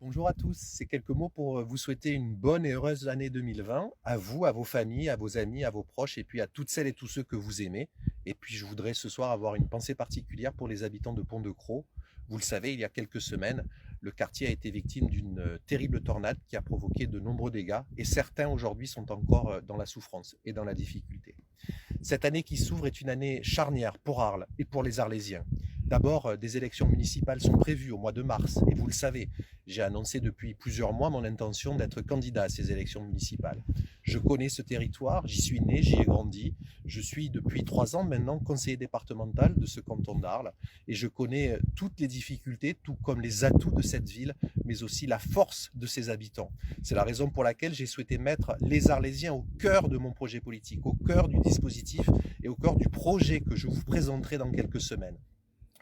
Bonjour à tous, c'est quelques mots pour vous souhaiter une bonne et heureuse année 2020, à vous, à vos familles, à vos amis, à vos proches et puis à toutes celles et tous ceux que vous aimez. Et puis je voudrais ce soir avoir une pensée particulière pour les habitants de Pont-de-Croix. Vous le savez, il y a quelques semaines, le quartier a été victime d'une terrible tornade qui a provoqué de nombreux dégâts et certains aujourd'hui sont encore dans la souffrance et dans la difficulté. Cette année qui s'ouvre est une année charnière pour Arles et pour les Arlésiens. D'abord, des élections municipales sont prévues au mois de mars et vous le savez, j'ai annoncé depuis plusieurs mois mon intention d'être candidat à ces élections municipales. Je connais ce territoire, j'y suis né, j'y ai grandi. Je suis depuis 3 ans maintenant conseiller départemental de ce canton d'Arles et je connais toutes les difficultés, tout comme les atouts de cette ville, mais aussi la force de ses habitants. C'est la raison pour laquelle j'ai souhaité mettre les Arlésiens au cœur de mon projet politique, au cœur du dispositif et au cœur du projet que je vous présenterai dans quelques semaines.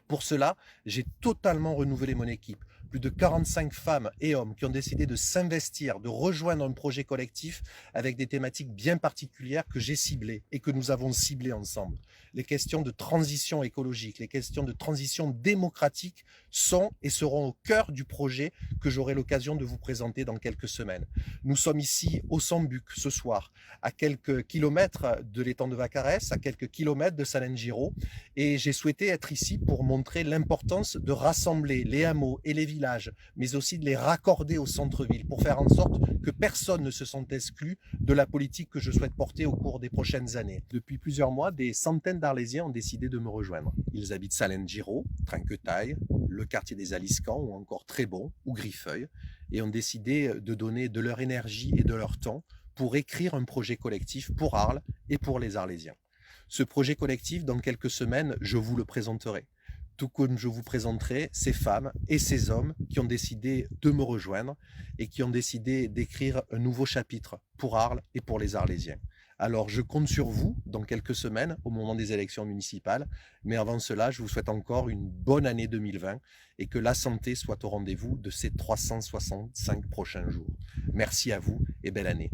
Pour cela, j'ai totalement renouvelé mon équipe. Plus de 45 femmes et hommes qui ont décidé de s'investir, de rejoindre un projet collectif avec des thématiques bien particulières que j'ai ciblées et que nous avons ciblées ensemble. Les questions de transition écologique, les questions de transition démocratique sont et seront au cœur du projet que j'aurai l'occasion de vous présenter dans quelques semaines. Nous sommes ici au Sambuc ce soir, à quelques kilomètres de l'étang de Vacarès, à quelques kilomètres de Salengiro, et j'ai souhaité être ici pour montrer l'importance de rassembler les hameaux et les villages, mais aussi de les raccorder au centre-ville pour faire en sorte que personne ne se sente exclu de la politique que je souhaite porter au cours des prochaines années. Depuis plusieurs mois, des centaines d'Arlésiens ont décidé de me rejoindre. Ils habitent Salengiro, Trinquetaille, le quartier des Aliscans ou encore Trébon ou Griffeuil et ont décidé de donner de leur énergie et de leur temps pour écrire un projet collectif pour Arles et pour les Arlésiens. Ce projet collectif, dans quelques semaines, je vous le présenterai. Tout comme je vous présenterai ces femmes et ces hommes qui ont décidé de me rejoindre et qui ont décidé d'écrire un nouveau chapitre pour Arles et pour les Arlésiens. Alors je compte sur vous dans quelques semaines au moment des élections municipales, mais avant cela, je vous souhaite encore une bonne année 2020 et que la santé soit au rendez-vous de ces 365 prochains jours. Merci à vous et belle année.